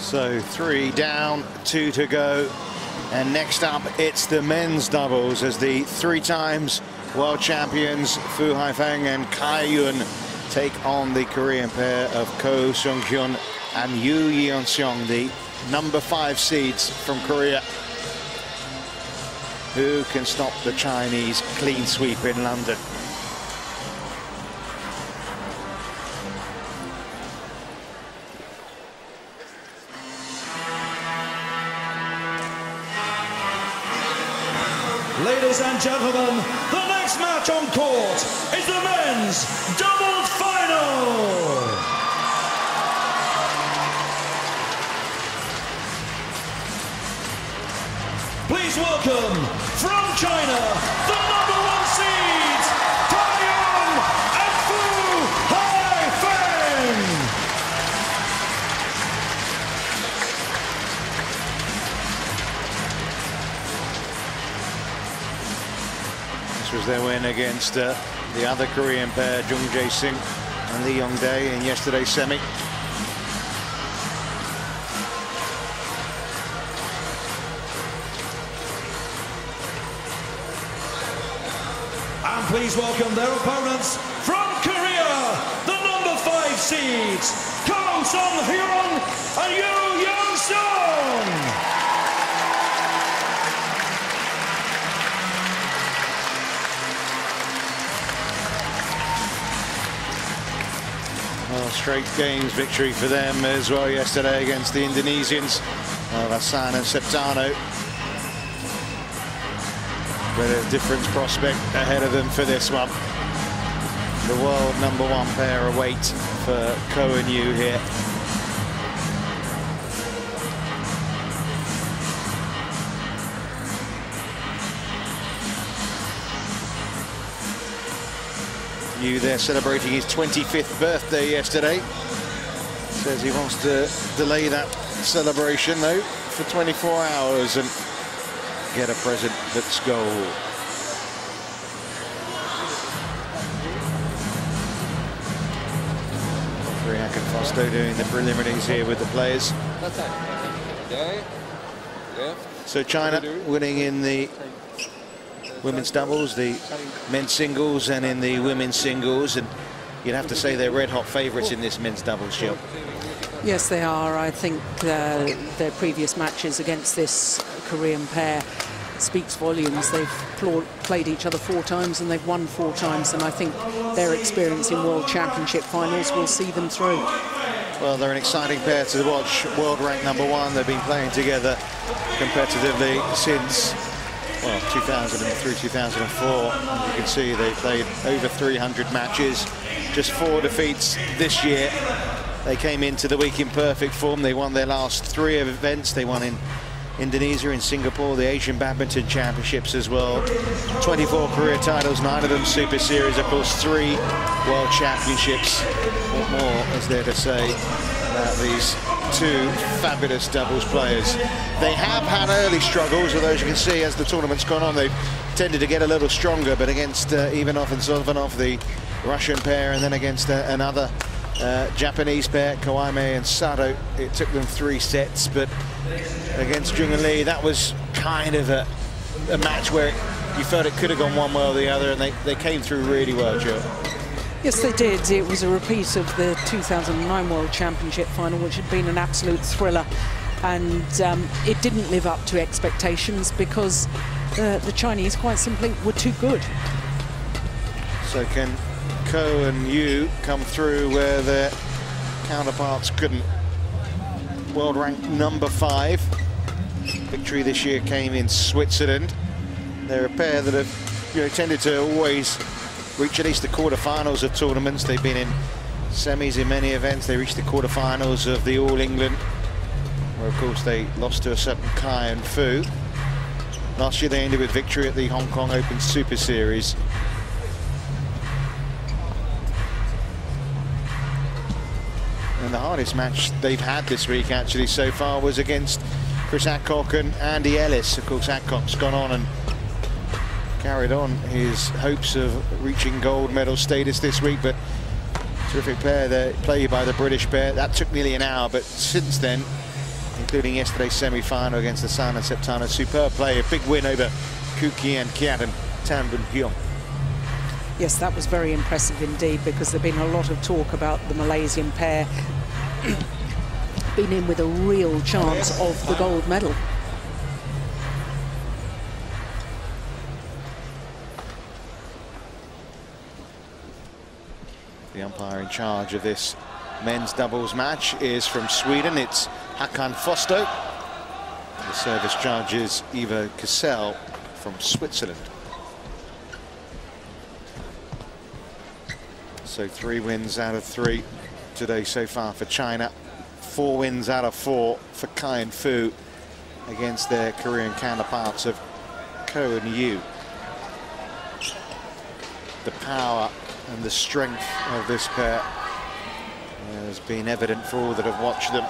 So 3 down, 2 to go. And next up, it's the men's doubles as the 3 times world champions Fu Haifeng and Hyun take on the Korean pair of Seong and Yeon, the number 5 seeds from Korea. Who can stop the Chinese clean sweep in London? Ladies and gentlemen, the next match on court is the men's doubles final. Please welcome from China, the number 1 seeds, Hyun and Fu Haifeng. This was their win against the other Korean pair, Jung Jae-sing and Lee Young-dae in yesterday's semi. And please welcome their opponents from Korea, the number 5 seeds, Hyun and Yeon. Well, straight games victory for them as well yesterday against the Indonesians of Hassan and Septano. But a different prospect ahead of them for this one. The world number 1 pair await for Ko and Yu here. Yu there celebrating his 25th birthday yesterday. Says he wants to delay that celebration though for 24 hours and get a present that's gold. Riak and Fosto doing the preliminaries here with the players. So China winning in the women's doubles, the men's singles, and in the women's singles, and you'd have to say they're red-hot favourites in this men's doubles, Jill. Yes, they are. I think their previous matches against this Korean pair speaks volumes. They've played each other 4 times and they've won 4 times, and I think their experience in World Championship finals will see them through. Well, they're an exciting pair to watch. World rank number 1. They've been playing together competitively since, well, 2003, 2004. And you can see they played over 300 matches, just 4 defeats this year. They came into the week in perfect form. They won their last 3 events. They won in Indonesia, in Singapore, the Asian Badminton Championships as well. 24 career titles, 9 of them Super Series, of course, 3 World Championships. What more is there to say about these 2 fabulous doubles players? They have had early struggles, although as you can see, as the tournament's gone on, they've tended to get a little stronger, but against Ivanov and Sovanov, the Russian pair, and then against another Japanese pair, Kawaime and Sato, it took them 3 sets, but against Jung and Lee, that was kind of a match where you felt it could have gone one way or the other, and they came through really well, Joe. Yes, they did. It was a repeat of the 2009 World Championship final, which had been an absolute thriller, and it didn't live up to expectations because the Chinese, quite simply, were too good. So can Ko and Yu come through where their counterparts couldn't? World rank number 5. Victory this year came in Switzerland. They're a pair that have tended to always reach at least the quarterfinals of tournaments. They've been in semis in many events. They reached the quarterfinals of the All England, where of course they lost to a certain Kai and Fu. Last year they ended with victory at the Hong Kong Open Super Series. And the hardest match they've had this week, actually, so far, was against Chris Adcock and Andy Ellis. Of course, Adcock's gone on and carried on his hopes of reaching gold medal status this week, but terrific pair there, played by the British pair. That took nearly an hour, but since then, including yesterday's semi-final against the San and Septana. Superb play, a big win over Kuki and Kiat and Hyun. Yes, that was very impressive indeed, because there'd been a lot of talk about the Malaysian pair being in with a real chance of the gold medal. The umpire in charge of this men's doubles match is from Sweden. It's Håkan Fosto. The service judge is Ivo Cassell from Switzerland. So 3 wins out of 3 today so far for China. 4 wins out of 4 for Kai and Fu against their Korean counterparts of Ko and Yu. The power and the strength of this pair has been evident for all that have watched them.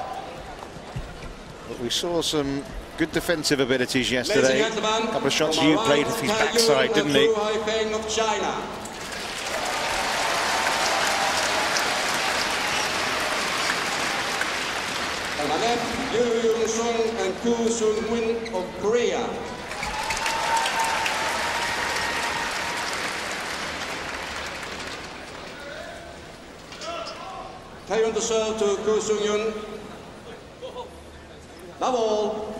But we saw some good defensive abilities yesterday. A couple of shots Yu played with his backside, didn't he? Haifeng of China. On the left, Seong and Win of Korea. Hyun to serve to Seong. Double.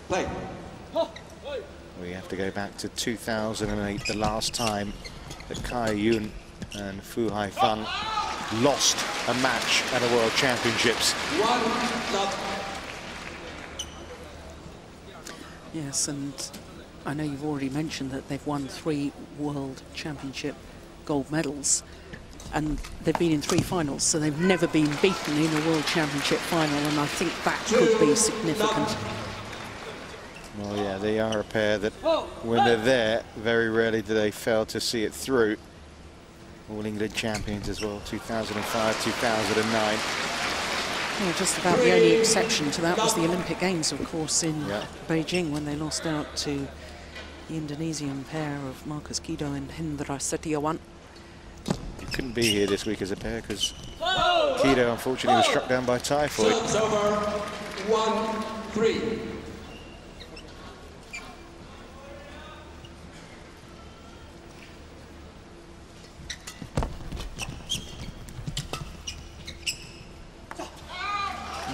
Play. We have to go back to 2008, the last time that Kai Yun and Fu Haifeng lost a match at a World Championships. Yes, and I know you've already mentioned that they've won 3 World Championship gold medals, and they've been in 3 finals, so they've never been beaten in a World Championship final, and I think that could be significant. Well, yeah, they are a pair that, when they're there, very rarely do they fail to see it through. All England champions as well, 2005, 2009. Well, just about the only exception to that was the Olympic Games, of course, in Beijing, when they lost out to the Indonesian pair of Marcus Kido and Hendra Setiawan. You couldn't be here this week as a pair because Kido, unfortunately, was struck down by typhoid. It's over. 1-3.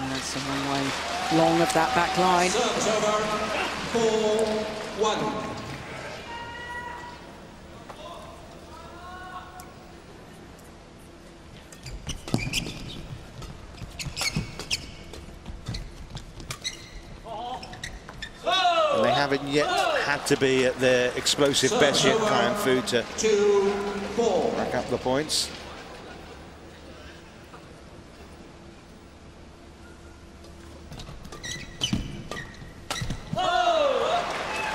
That's a long way long of that back line. It's over. 4-1. And they haven't yet had to be at their explosive best yet, Kai and Fu, to 2-4. rack up the points.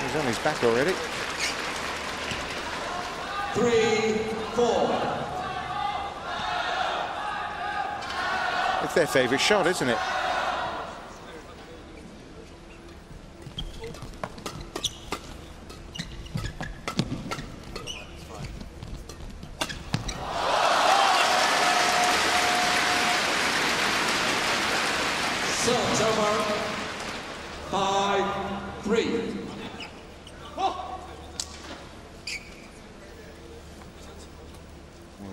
He's on his back already. 3-4. It's their favourite shot, isn't it? It's over. 5-3. Well,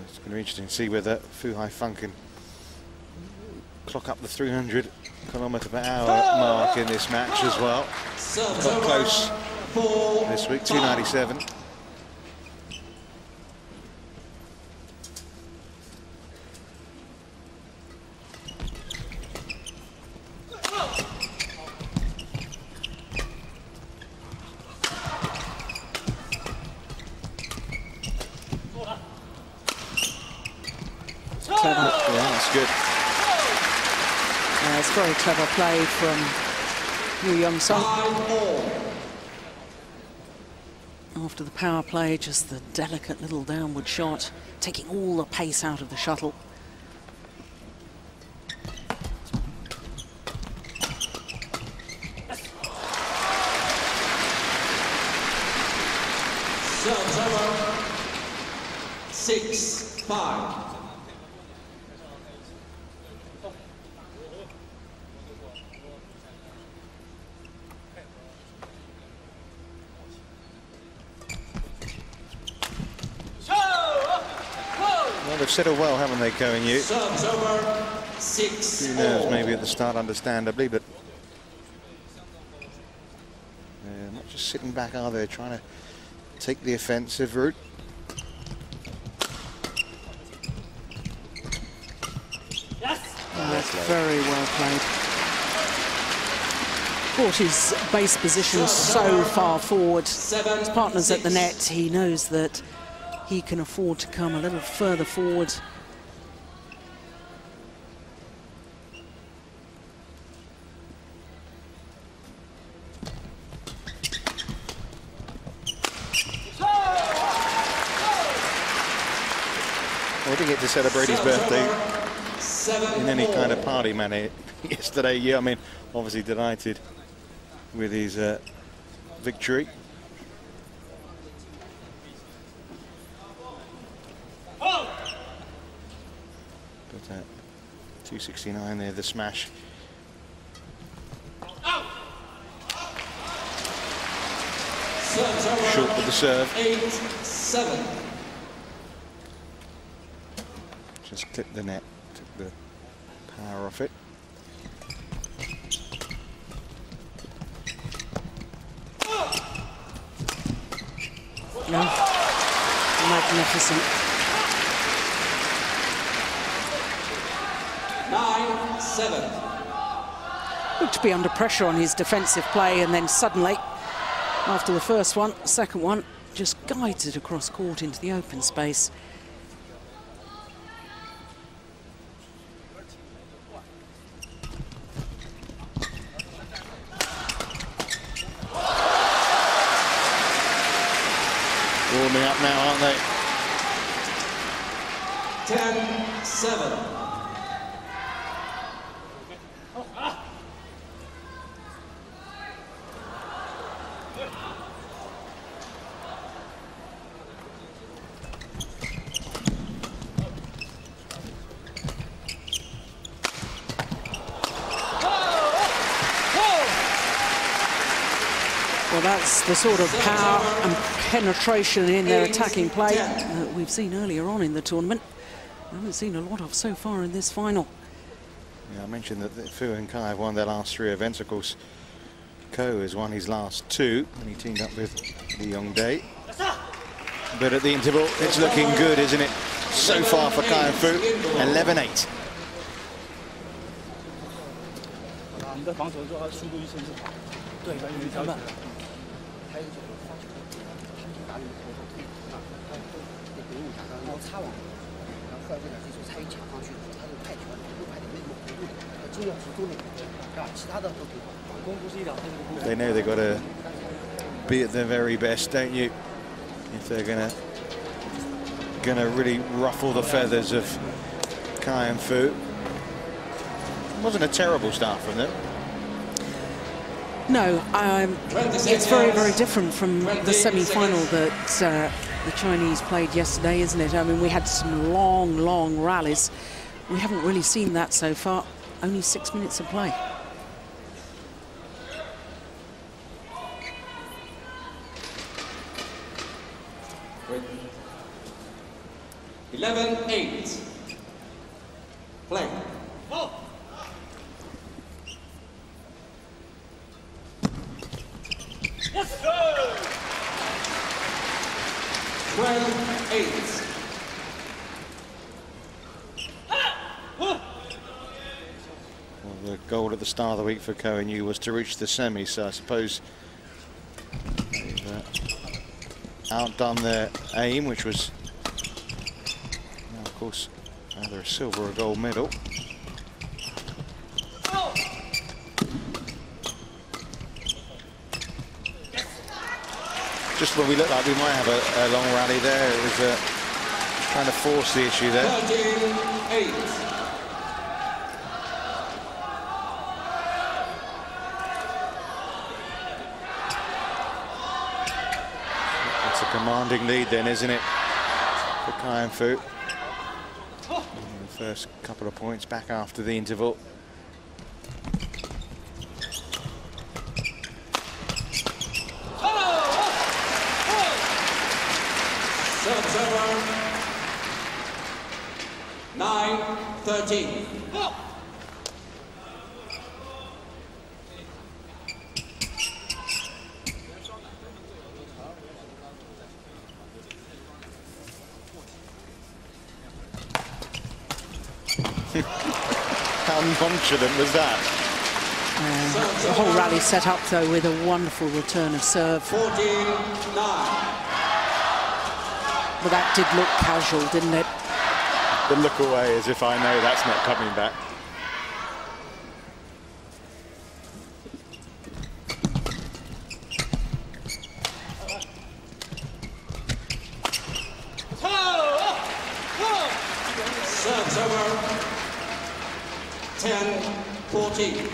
it's going to be interesting to see whether Fu Haifeng can clock up the 300 km/h mark in this match as well. Got close this week, 297. Clever. Yeah, that's good. It's very clever play from Yeon. After the power play, just the delicate little downward shot, taking all the pace out of the shuttle. Serves over. 6-5. they've settled well, haven't they, Ko and Yu? Serves over 6. Few nerves maybe at the start, understandably, but they're not just sitting back, are they? Trying to take the offensive route. Oh, that's very well played. Brought his base position so far forward. His partner's at the net. He knows that he can afford to come a little further forward. We didn't get to celebrate his birthday in any kind of party manner yesterday. Yeah, I mean, obviously delighted with his victory. But 269 there, the smash. Short with the serve. 8-7. Just clipped the net, took the power off it. No. Magnificent. 9-7. Looked to be under pressure on his defensive play, and then suddenly, after the first one, the second one just guides it across court into the open space. Warming up now, aren't they? 10-7. Well, that's the sort of power and penetration in their attacking play that we've seen earlier on in the tournament. We haven't seen a lot of so far in this final. Yeah, I mentioned that Fu and Kai have won their last 3 events. Of course, Ko has won his last 2, and he teamed up with Yeon. But at the interval, it's looking good, isn't it? So far for Kai and Fu, 11-8. They know they've got to be at their very best, don't you? If they're gonna really ruffle the feathers of Kai and Fu. It wasn't a terrible start from them. No, it's very, very different from the semi-final that the Chinese played yesterday, isn't it? I mean, we had some long, long rallies. We haven't really seen that so far. Only 6 minutes of play. With 11-8. Play. Oh. Yes, sir. 12-8. Well, the goal at the start of the week for Ko and Yu was to reach the semi, so I suppose they've outdone their aim, which was, well, of course, either a silver or a gold medal. Just when we looked like we might have a long rally there, it was trying to force the issue there. 13-8. It's a commanding lead then, isn't it, for Kai and Fu? And the first couple of points back after the interval. 9-13. How nonchalant was that? The whole rally set up, though, with a wonderful return of serve. 14-9. But that did look casual, didn't it? The look away as if I know that's not coming back. Serves over. 10-14.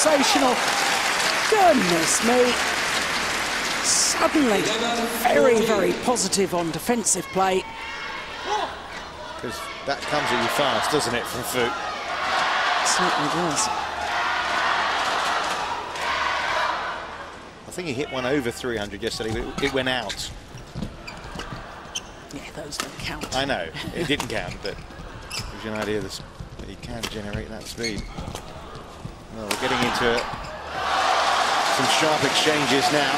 Sensational. Goodness me. Suddenly, very, very positive on defensive play. Because that comes at you fast, doesn't it, from Fu? Certainly does. I think he hit one over 300 yesterday, but it went out. Yeah, those don't count. I know, it didn't count, but it gives you an idea that he can generate that speed. Well, we're getting into some sharp exchanges now.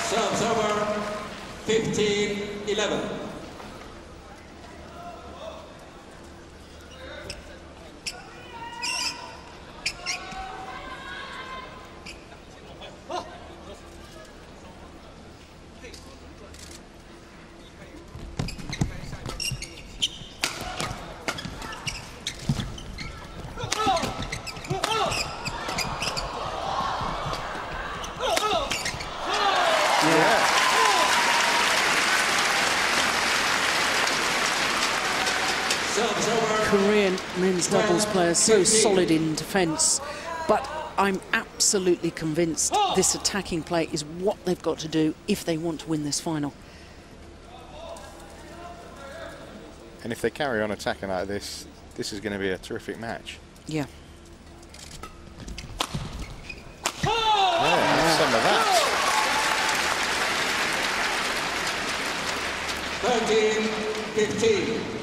Serves over. 15-11. Korean men's doubles players so solid in defence, but I'm absolutely convinced this attacking play is what they've got to do if they want to win this final. And if they carry on attacking like this, this is going to be a terrific match. Yeah. Yeah, some of that. 13-15.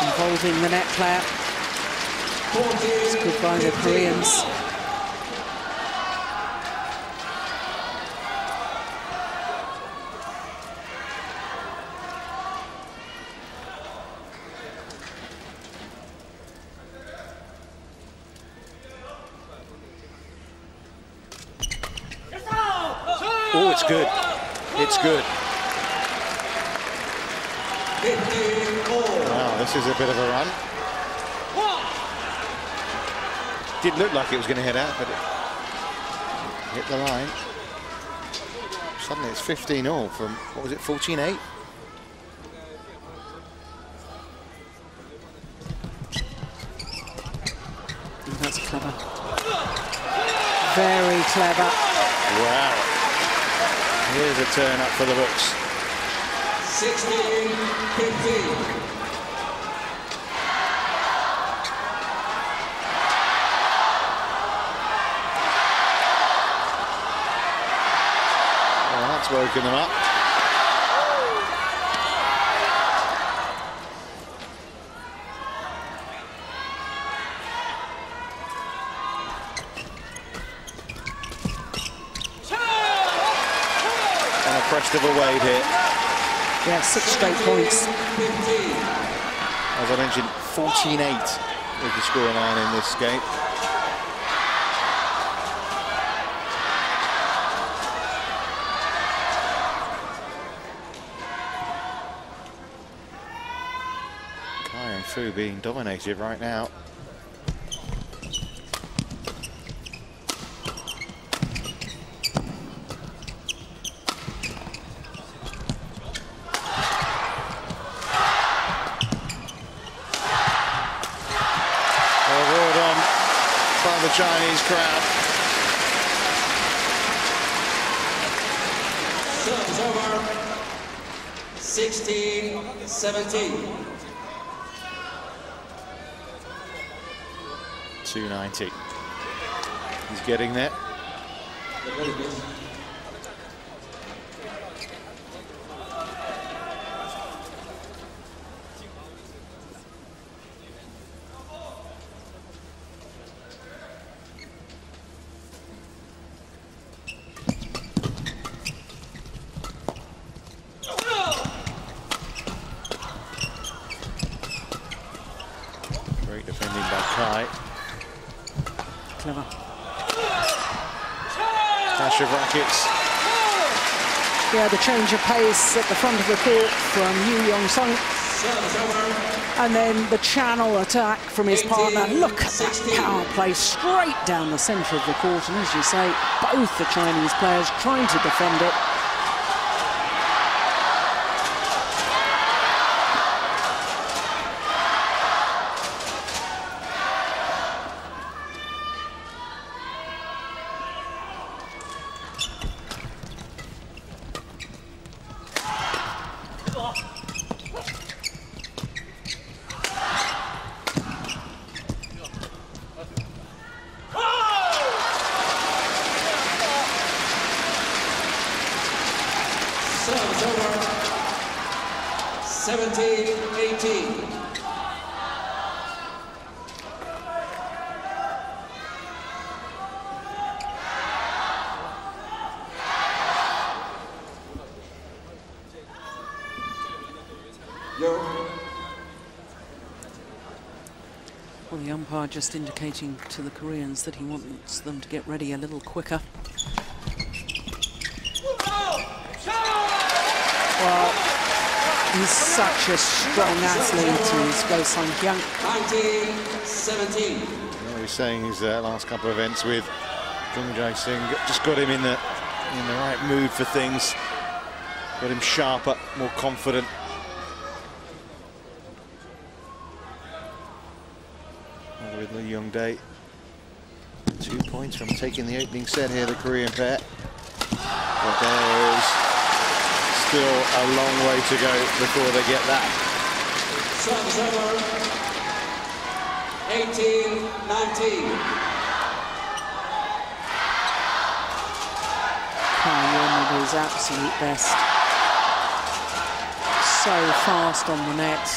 Involving the net player. It's good by the Koreans. Oh, it's good. It's good. Wow, this is a bit of a run. Did look like it was going to head out, but it hit the line. Suddenly it's 15-all from, what was it, 14-8? That's clever. Very clever. Wow. Here's a turn up for the books. 16-15. That's woken them up. On a crest of a wave here. Yeah, 6 straight points. As I mentioned, 14-8 is the scoreline in this game. Fu being dominated right now. Chinese crowd. Serves over. 16-17. 290. He's getting there. Great defending by Kai. Clever. Clash of rackets. Yeah, the change of pace at the front of the court from Yeon. And then the channel attack from his partner. Look at that power play straight down the centre of the court. And as you say, both the Chinese players trying to defend it. Serves over. 17-18. Well, the umpire just indicating to the Koreans that he wants them to get ready a little quicker. Well, he's such a strong athlete, he's Hyun. 19-17. What he's saying his last couple of events with Jung Jae-sing just got him in the right mood for things, got him sharper, more confident. With Lee Young-dae, 2 points from taking the opening set here, the Korean pair. But there's still a long way to go before they get that. Serves over. 18-19. Hyun with his absolute best. So fast on the net.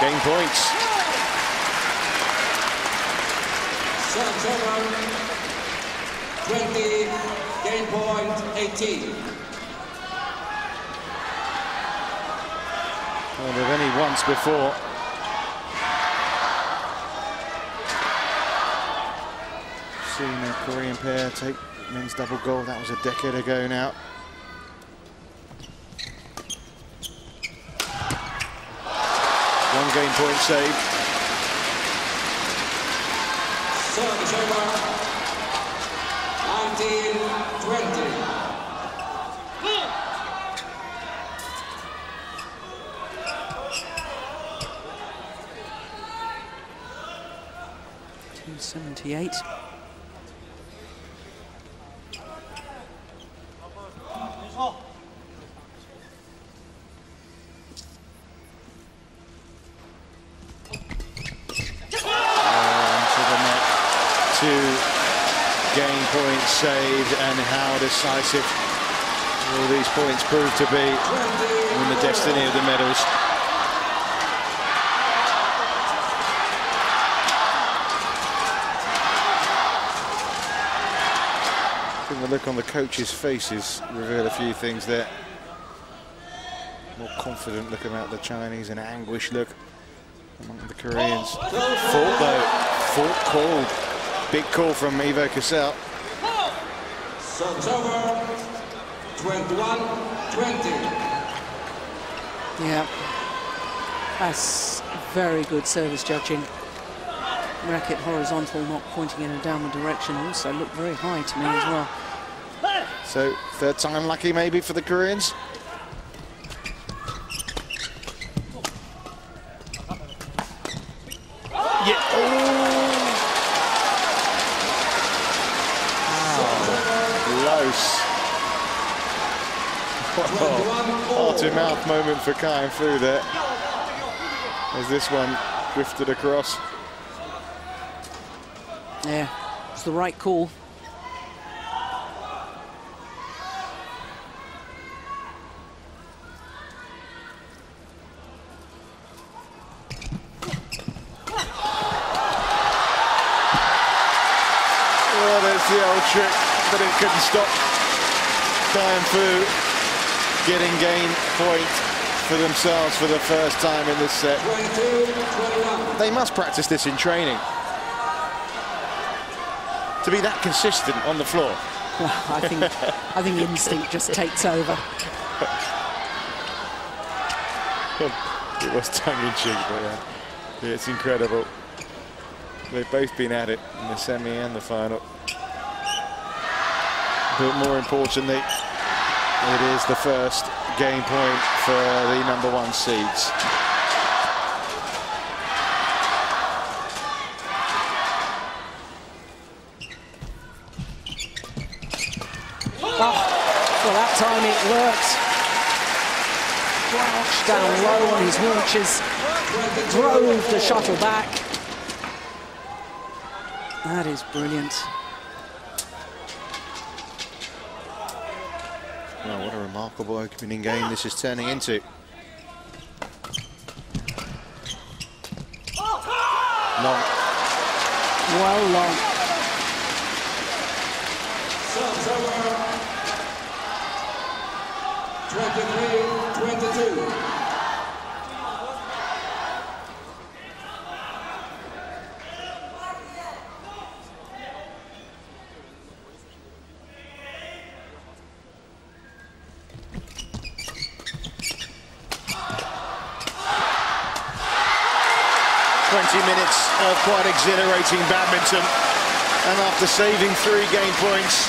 Game points. Serves over. 20. Game point 18. Well, they've only once before seen a Korean pair take men's double gold. That was a decade ago now. One game point saved. Serves over. 19-20. .278. Game points saved, and how decisive will these points prove to be in the destiny of the medals. I think the look on the coaches' faces reveal a few things there. More confident look about the Chinese, an anguished look among the Koreans. Fault though, fault called. Big call from Ivo Cassel. Serves over. 21-20. Yeah, that's very good service judging. Racket horizontal, not pointing in a downward direction. Also looked very high to me as well. So third time lucky maybe for the Koreans. Yeah. Close. Heart-to-mouth moment for Kai Fu there, as this one drifted across. Yeah, it's the right call. Oh, there's the old trick, but it couldn't stop Kai Fu getting game point for themselves for the first time in this set. They must practice this in training to be that consistent on the floor. I think instinct just takes over. It was tongue-in-cheek, but yeah, it's incredible. They've both been at it in the semi and the final. But more importantly, it is the first game point for the #1 seeds. Well, that time it worked. Crouched down low on his haunches, drove the shuttle back. That is brilliant. Well, what a remarkable opening game this is turning into. Long. Well long. Serves over 23-22. Minutes of quite exhilarating badminton, and after saving 3 game points,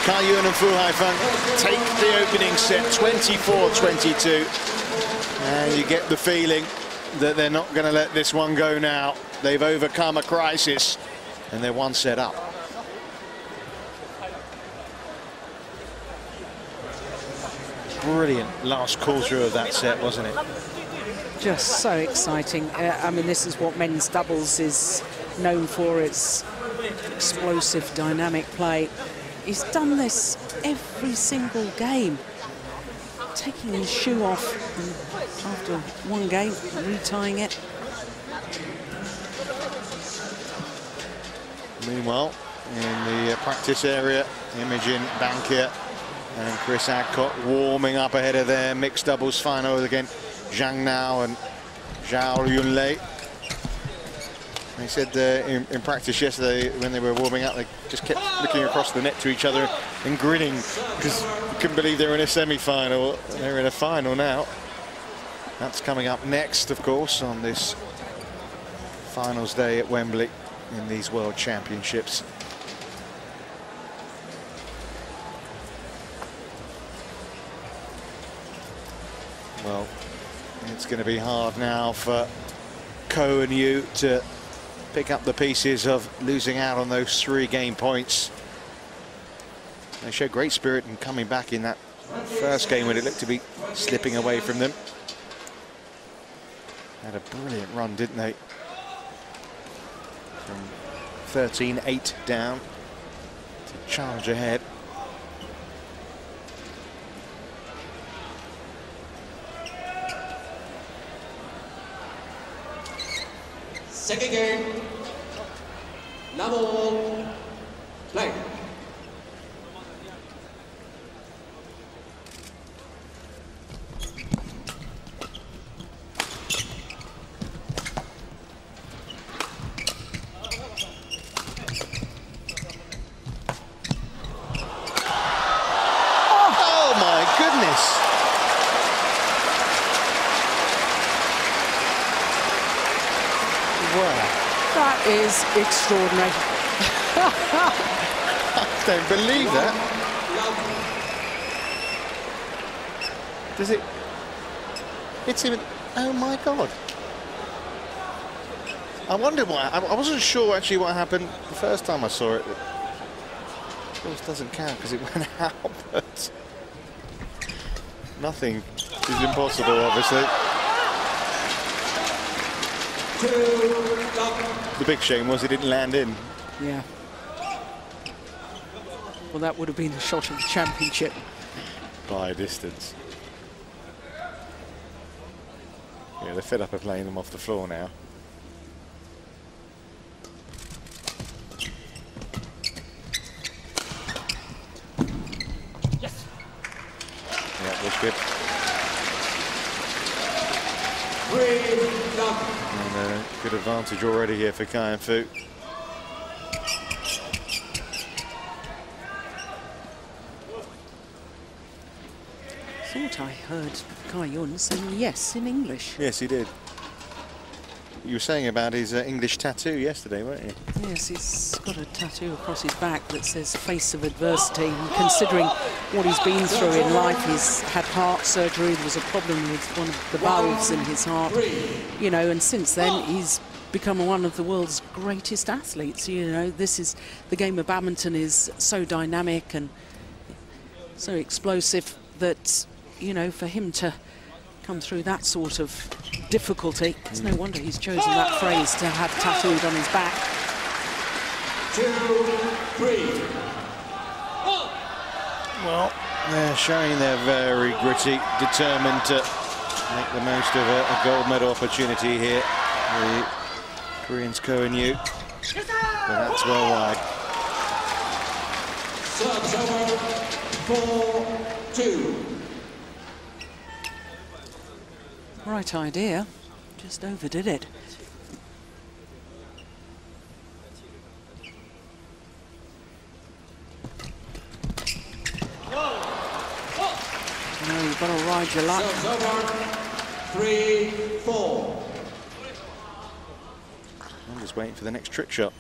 Hyun and Haifeng take the opening set 24-22, and you get the feeling that they're not going to let this one go now. They've overcome a crisis and they're 1 set up. Brilliant last quarter of that set, wasn't it? Just so exciting. I mean, this is what men's doubles is known for. It's explosive, dynamic play. He's done this every single game. Taking his shoe off and after 1 game, retying it. Meanwhile, in the practice area, Imogen Bankir and Chris Adcock warming up ahead of their mixed doubles final against Zhang Nao and Zhao Yunlei. They said in practice yesterday when they were warming up, they just kept looking across the net to each other and grinning because you couldn't believe they were in a semi-final. They're in a final now. That's coming up next, of course, on this finals day at Wembley in these World Championships. Well, it's going to be hard now for Ko and Yu to pick up the pieces of losing out on those 3 game points. They showed great spirit in coming back in that first game when it looked to be slipping away from them. Had a brilliant run, didn't they? From 13-8 down to charge ahead. Second game, #1, play. Oh my goodness! Wow. That is extraordinary. I don't believe that. Does it? It's him. Oh my God. I wondered why. I wasn't sure actually what happened the first time I saw it. Of course, doesn't count because it went out, but nothing is impossible, obviously. The big shame was he didn't land in. Yeah. Well, that would have been a shot of the championship. By a distance. Yeah, they're fed up of playing them off the floor now. Yes. Yeah, that was good. And good advantage already here for Kai and Fu. Thought I heard Hyun saying yes in English. Yes, he did. You were saying about his English tattoo yesterday, weren't you? Yes, he's got a tattoo across his back that says face of adversity. And considering what he's been through in life, he's had heart surgery, there was a problem with one of the valves in his heart, you know, and since then he's become one of the world's greatest athletes. You know, the game of badminton is so dynamic and so explosive that, you know, for him to come through that sort of difficulty, it's no wonder he's chosen that phrase to have tattooed on his back. 2, 3. Well, they're showing they're very gritty, determined to make the most of a gold medal opportunity here. The Koreans Ko and Yu, but that's well wide. Serves over 4-2. Right idea, just overdid it. No, you've got to ride your luck. Serves over 3-4. I'm just waiting for the next trick shot.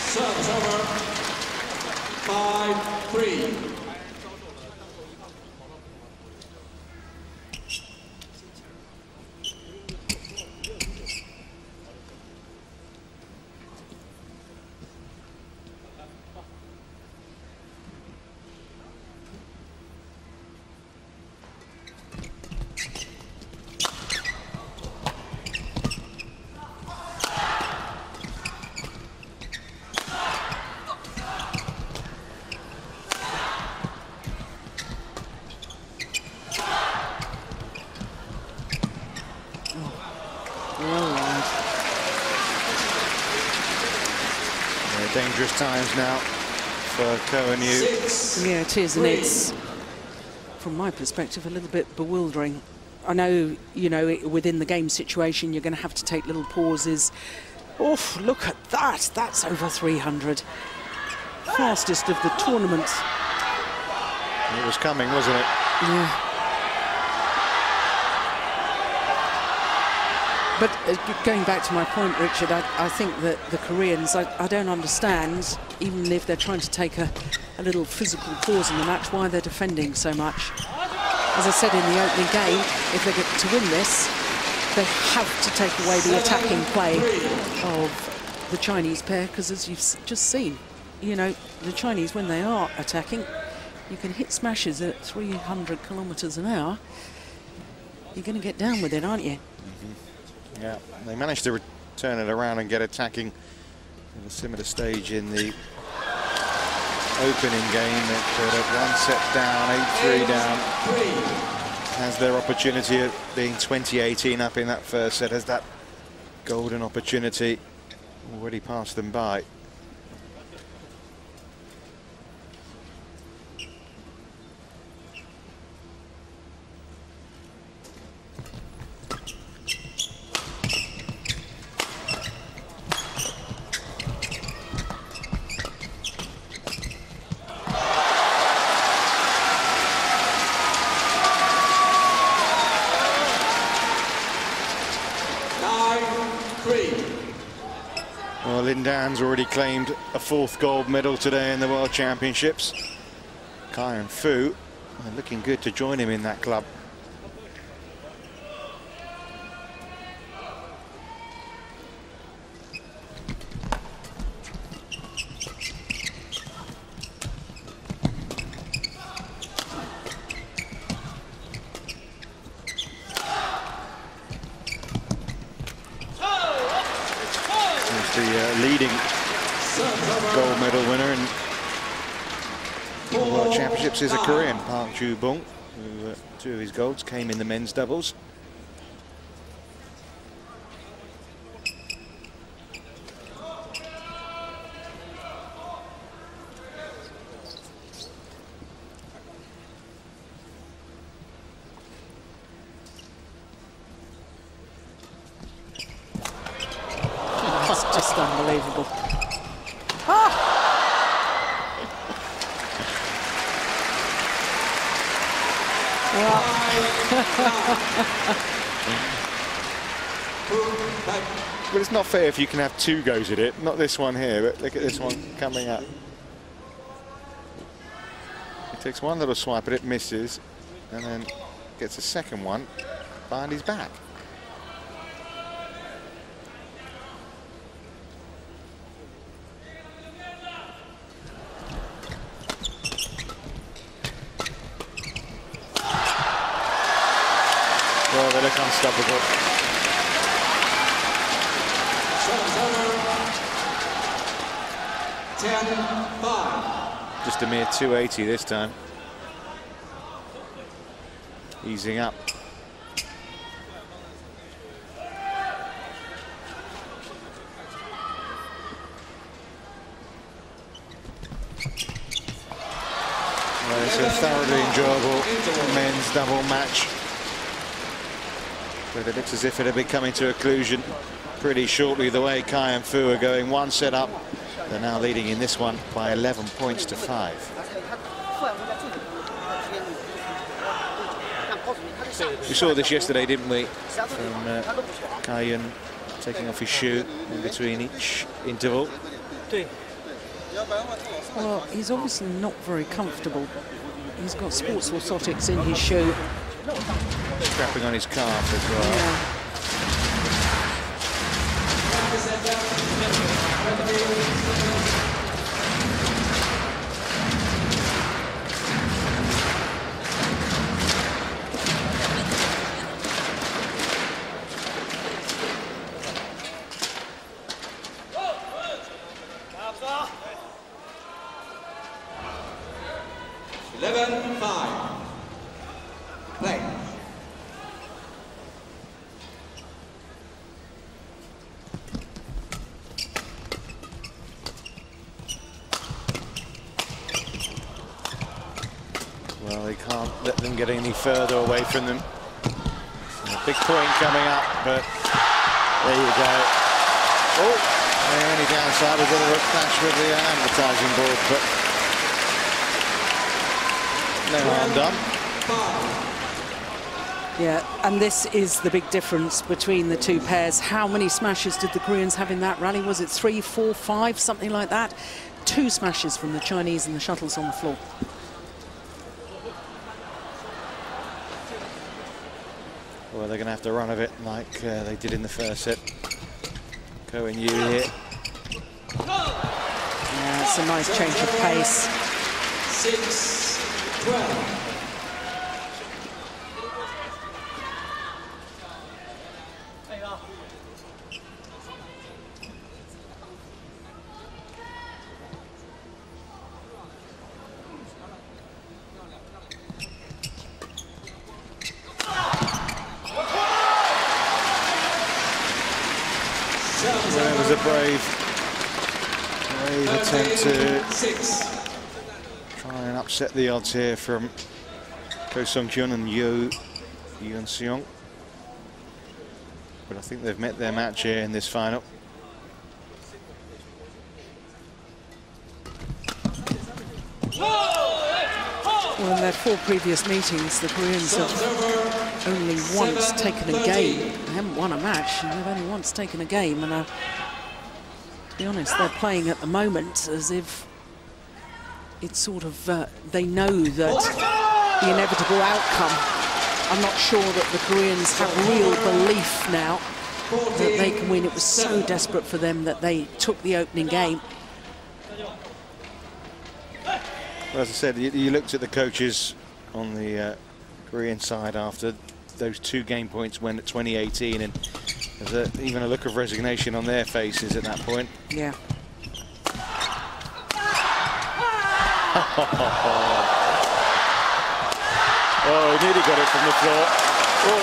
Serves over 5-3. Dangerous times now for Ko and Yu. Yeah, it is, and it's, from my perspective, a little bit bewildering. I know, you know, within the game situation, you're going to have to take little pauses. Oof, look at that. That's over 300. Fastest of the tournament. It was coming, wasn't it? Yeah. But going back to my point, Richard, I think that the Koreans, I don't understand, even if they're trying to take a little physical pause in the match, why they're defending so much. As I said in the opening game, if they get to win this, they have to take away the attacking play of the Chinese pair, because as you've just seen, you know, the Chinese, when they are attacking, you can hit smashes at 300 kilometers an hour. You're going to get down with it, aren't you? Yeah, they managed to turn it around and get attacking at a similar stage in the opening game. It put it 1 set down, 8-3 down. Has their opportunity of being 20-18 up in that first set. Has that golden opportunity already passed them by? 5-3. Well, Lin Dan's already claimed a 4th gold medal today in the World Championships. Hyun Fu looking good to join him in that club. The leading gold medal winner in the World Championships is a Korean, Park Ju-bong, who 2 of his golds came in the men's doubles. Just unbelievable. Ah! Well, it's not fair if you can have 2 goes at it. Not this one here, but look at this one coming up. He takes one little swipe at it, misses, and then gets a second one behind his back. Well, they look unstoppable. Just a mere 280 this time. Easing up. Well, it's a thoroughly enjoyable men's double match. But it looks as if it'll be coming to a conclusion pretty shortly. The way Hyun Fu are going 1 set up, they're now leading in this one by 11 points to 5. We saw this yesterday, didn't we? From Hyun taking off his shoe in between each interval. Well, he's obviously not very comfortable. He's got sports orthotics in his shoe. Strapping on his calf as well. Yeah. Well, they can't let them get any further away from them. A big point coming up, but there you go. Oh, the only downside was a little clash with the advertising board, but no harm done. Yeah, and this is the big difference between the 2 pairs. How many smashes did the Koreans have in that rally? Was it 3, 4, 5, something like that? 2 smashes from the Chinese and the shuttles on the floor. Well, they're going to have to run of it like they did in the first set. Ko and Yu here. Yeah, it's a nice change of pace. 6-12. Well, it was a brave attempt to try and upset the odds here from Ko Seong and Yeon Seong. But I think they've met their match here in this final. Well, in their 4 previous meetings, the Koreans have only once taken a game. They haven't won a match, and they've only once taken a game. And to be honest, they're playing at the moment as if it's sort of, they know that the inevitable outcome. I'm not sure that the Koreans have real belief now that they can win. It was so desperate for them that they took the opening game. Well, as I said, you looked at the coaches on the Korean side after those 2 game points went at 2018, and there's even a look of resignation on their faces at that point. Yeah. Oh, he nearly got it from the floor. Well,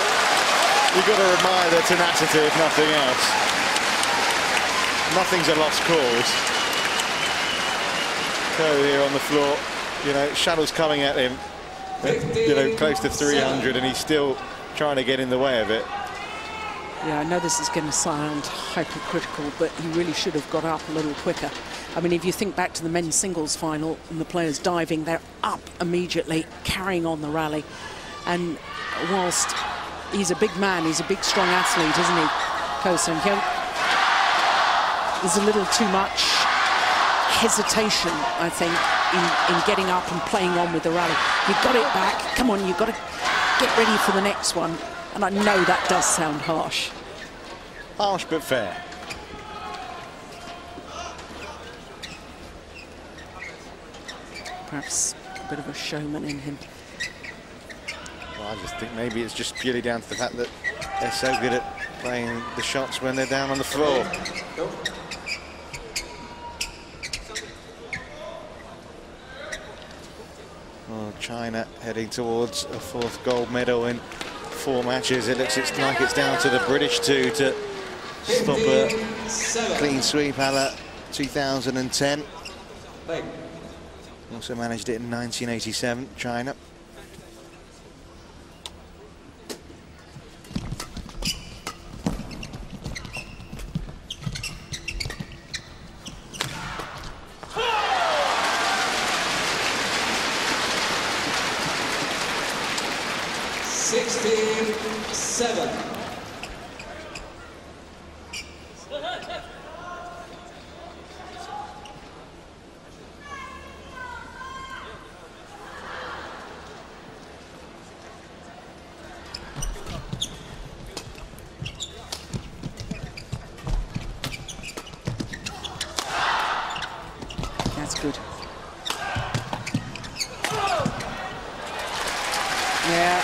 you've got to admire their tenacity, if nothing else. Nothing's a lost cause. Ko here on the floor, you know, shuttle's coming at him, you know, close to 300, and he's still trying to get in the way of it. Yeah, I know this is going to sound hypercritical, but he really should have got up a little quicker. I mean, if you think back to the men's singles final and the players diving, they're up immediately, carrying on the rally. And whilst he's a big man, he's a big, strong athlete, isn't he, Ko Seong-hyun? There's a little too much hesitation, I think, in getting up and playing on with the rally. You've got it back. Come on, you've got to get ready for the next one. And I know that does sound harsh. Harsh but fair. Perhaps a bit of a showman in him. Well, I just think maybe it's just purely down to the fact that they're so good at playing the shots when they're down on the floor. Well, China heading towards a 4th gold medal in 4 matches. It looks like it's down to the British two to stop a clean sweep a la 2010. Also managed it in 1987, China. Good. Yeah,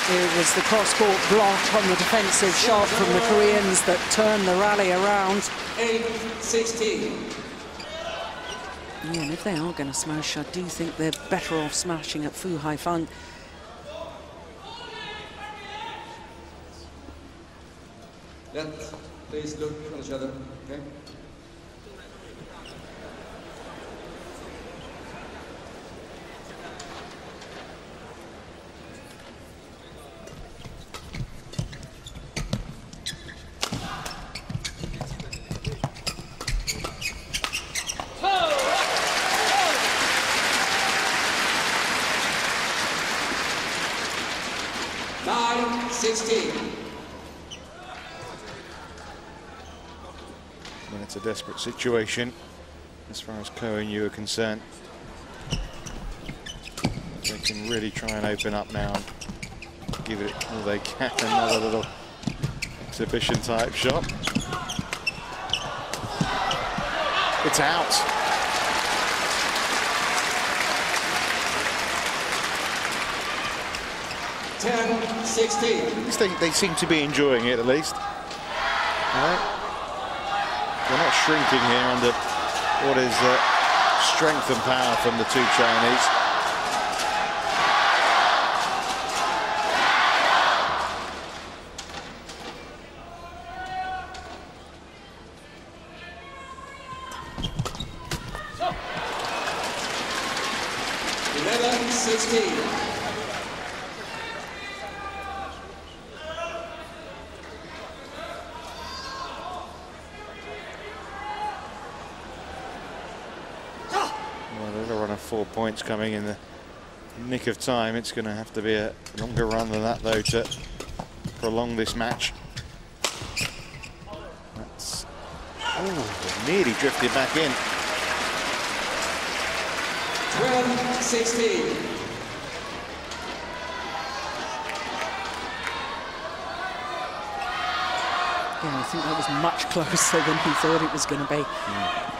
it was the cross-court blot on the defensive shot from the Koreans that turned the rally around. 8-16. Yeah, and if they are going to smash, I do think they're better off smashing at Haifeng. Please look at each other, okay? When it's a desperate situation, as far as Ko and Yeon are concerned, they can really try and open up now and give it all they can. Another little exhibition type shot. It's out. They seem to be enjoying it, at least. Right. They're not shrinking here under what is strength and power from the 2 Chinese. Well, there's a run of 4 points coming in the nick of time. It's going to have to be a longer run than that, though, to prolong this match. That's... Oh, nearly drifted back in. 12-16. Yeah, I think that was much closer than he thought it was going to be. Yeah.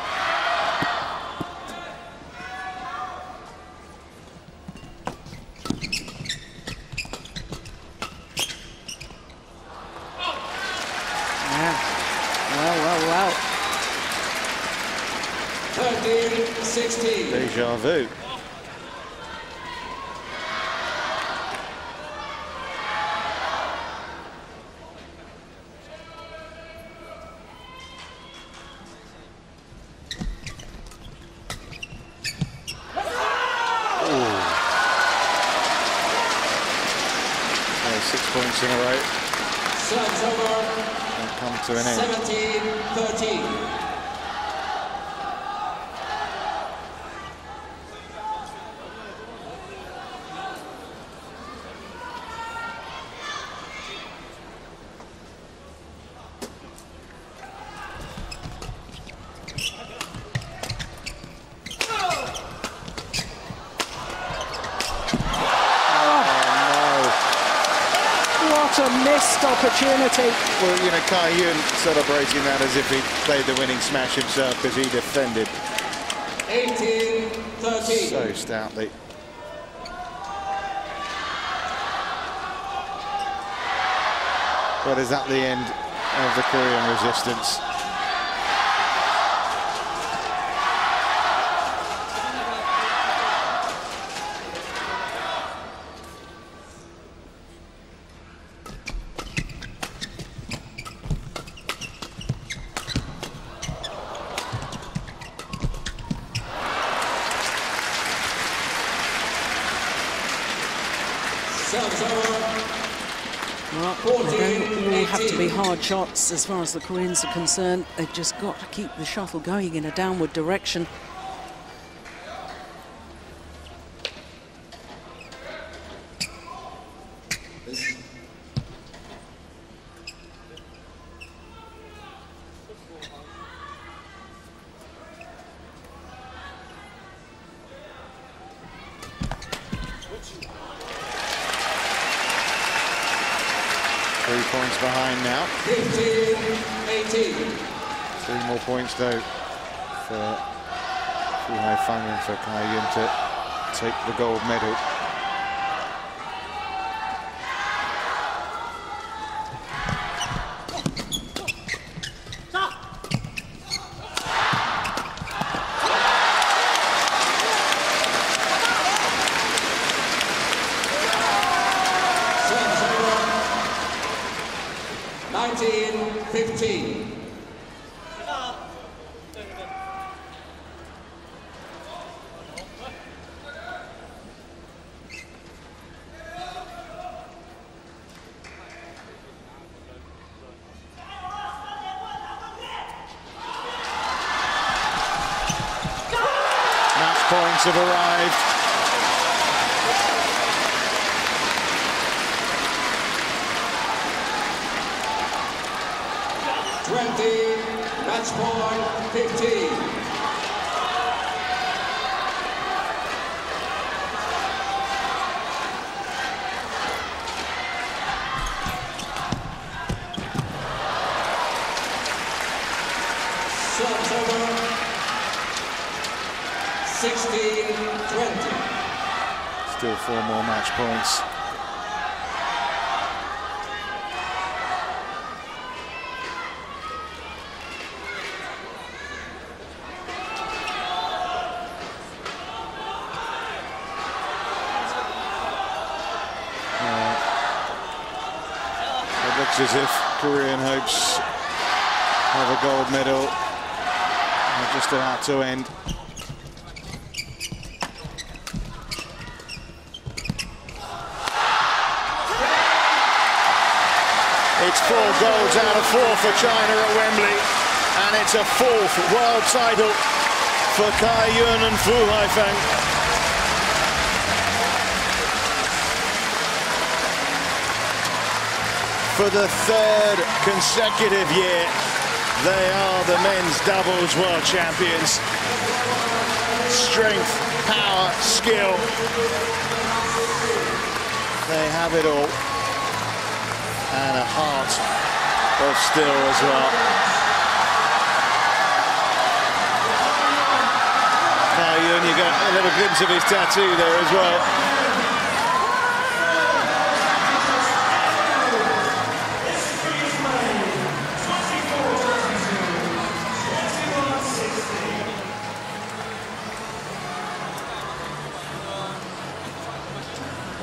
Well. 13-16. Deja vu. Points in a row. Serves over. And come to an end. 17-13. What a missed opportunity. Well, you know, Hyun celebrating that as if he played the winning smash himself, because he defended 18-13. so stoutly. But is that the end of the Korean resistance? Well, they all have to be hard shots as far as the Koreans are concerned. They've just got to keep the shuttle going in a downward direction. Points behind now. 15-18. 3 more points though for Haifeng and for Hyun to take the gold medal. Points have arrived. Match point 15. Serves over. 16-20. Still 4 more match points. It looks as if Korean hopes of a gold medal are just about to end. It's 4 golds out of 4 for China at Wembley, and it's a 4th world title for Hyun and Haifeng. for the third consecutive year, they are the men's doubles world champions. Strength, power, skill. They have it all. And a heart of steel as well. Hyun, you got a little glimpse of his tattoo there as well.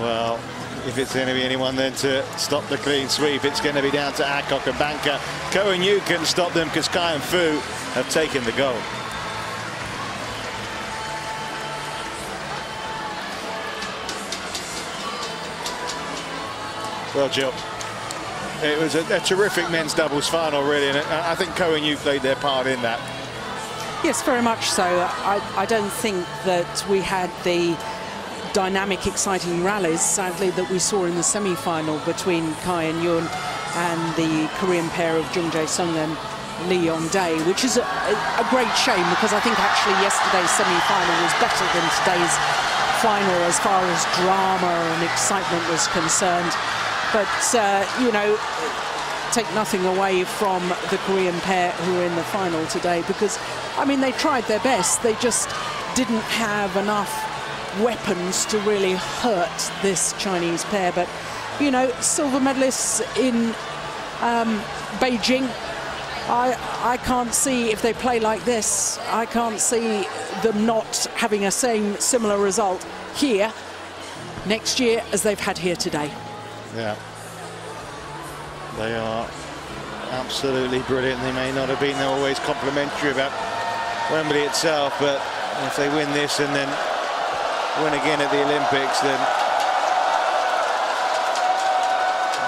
Well, if it's going to be anyone then to stop the clean sweep, it's going to be down to Adcock and Banker. Ko and Yu can stop them because Kai and Fu have taken the goal. Well, Jill, it was a terrific men's doubles final, really, and I think Ko and Yu played their part in that. Yes, very much so. I don't think that we had the dynamic, exciting rallies, sadly, that we saw in the semi-final between Kai and Yeon and the Korean pair of Jung Jae-sung and Lee Yong-dae, which is a great shame because I think actually yesterday's semi-final was better than today's final as far as drama and excitement was concerned. But, you know, take nothing away from the Korean pair who are in the final today because, I mean, they tried their best. They just didn't have enough weapons to really hurt this Chinese pair. But, you know, silver medalists in Beijing, I can't see, if they play like this, I can't see them not having a similar result here next year as they've had here today. Yeah, they are absolutely brilliant. They may not have been always complimentary about Wembley itself, but if they win this and then win again at the Olympics, then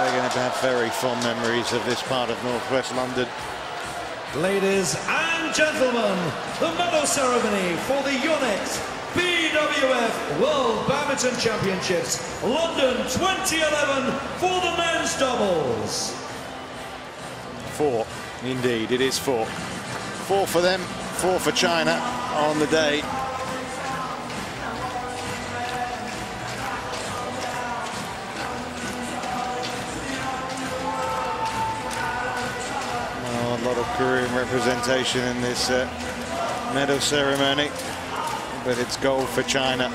they're going to have very fond memories of this part of northwest London. Ladies and gentlemen, the medal ceremony for the Yonex BWF World Badminton Championships, London 2011 for the men's doubles. 4, indeed, it is 4. 4 for them, 4 for China on the day. Oh, a lot of Korean representation in this medal ceremony, but it's gold for China.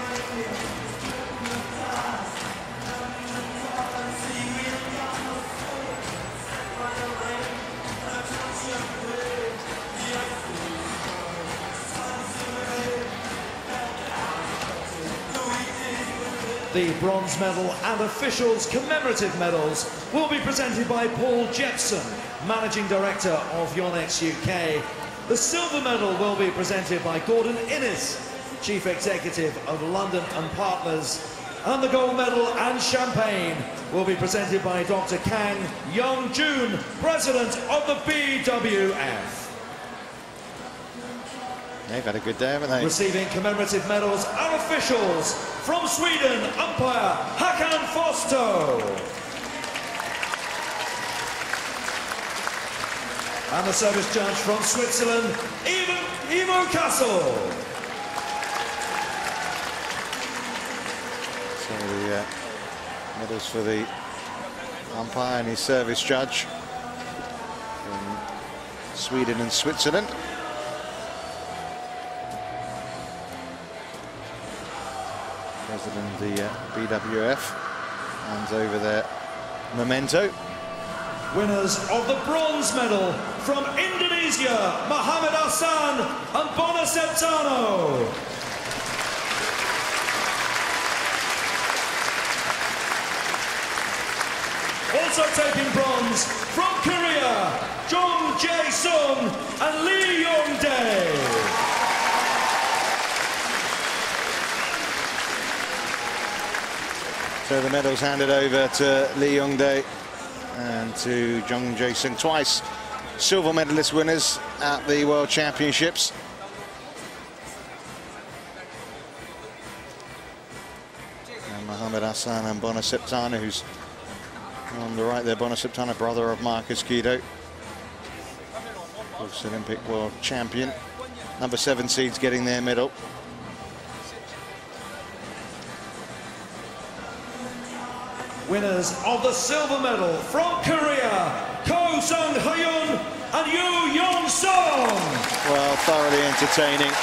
The bronze medal and officials commemorative medals will be presented by Paul Jepson, Managing Director of Yonex UK. The silver medal will be presented by Gordon Innes, Chief Executive of London and Partners. And the gold medal and champagne will be presented by Dr. Kang Young-jun, President of the BWF. They've had a good day, haven't they? Receiving commemorative medals are officials from Sweden, umpire Hakan Fosto. And the service judge from Switzerland, Ivo Kassel. So the medals for the umpire and his service judge from Sweden and Switzerland. President of the BWF hands over their memento. Winners of the bronze medal from Indonesia, Muhammad Hassan and Bona Septano. Also taking bronze from Korea, Jung Jae-sung and Lee Yong-dae. So the medals handed over to Lee Yong-dae and to Jung Jae-sung, twice silver medalist winners at the World Championships. And Muhammad Hassan and Bona Septano, who's On the right there, Bonasubtana, brother of Marcus Guido. Of Olympic world champion. Number 7 seeds getting their medal. Winners of the silver medal from Korea, Hyun and Yeon. Well, thoroughly entertaining.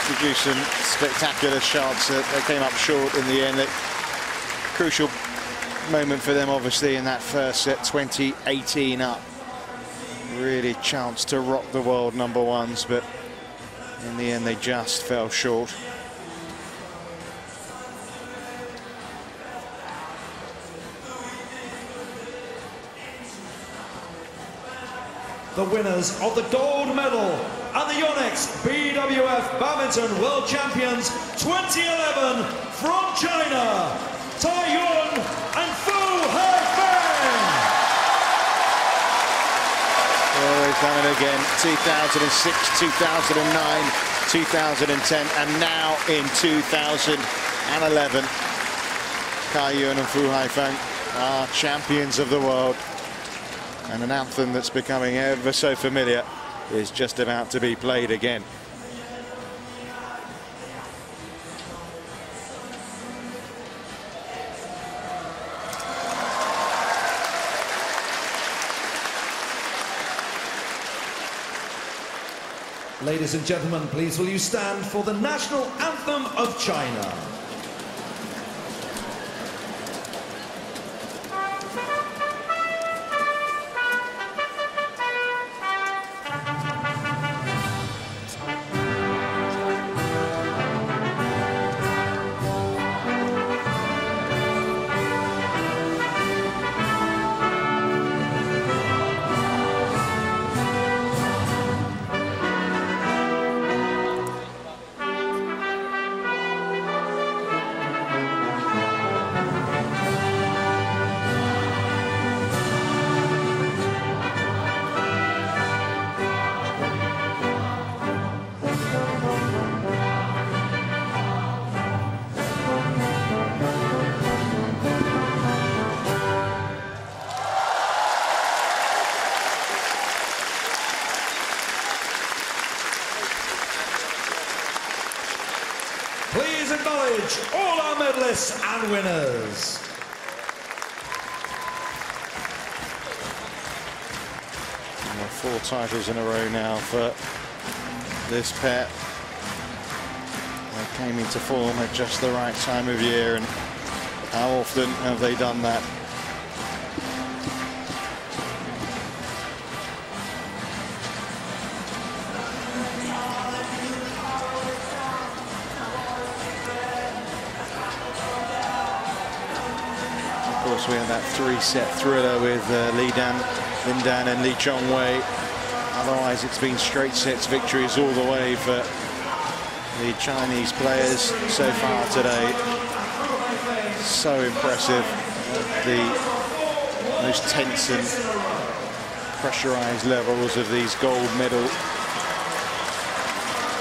Produced some spectacular shots. They came up short in the end. Crucial moment for them, obviously, in that first set, 20-18 up. Really chance to rock the world number ones, but in the end they just fell short. The winners of the gold medal and the Yonex BWF Badminton World Champions 2011 from China, Hyun and Haifeng. Well, they've done it again. 2006, 2009, 2010, and now in 2011. Hyun and Haifeng are champions of the world. And an anthem that's becoming ever so familiar is just about to be played again. Ladies and gentlemen, please will you stand for the national anthem of China. Please acknowledge all our medalists and winners. Four titles in a row now for this pair. They came into form at just the right time of year, and how often have they done that? Of course, we had that 3-set thriller with Lin Dan and Lee Chong-wei. Otherwise, it's been straight sets victories all the way for the Chinese players so far today. So impressive. The most tense and pressurized levels of these gold medal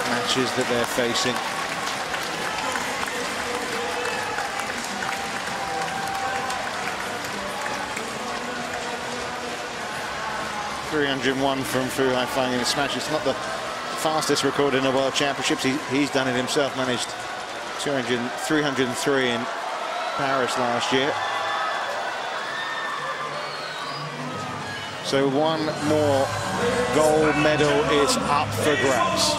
matches that they're facing. .301 from Haifeng in this match. It's not the fastest record in the World Championships. He's done it himself, managed 303 in Paris last year. So one more gold medal is up for grabs.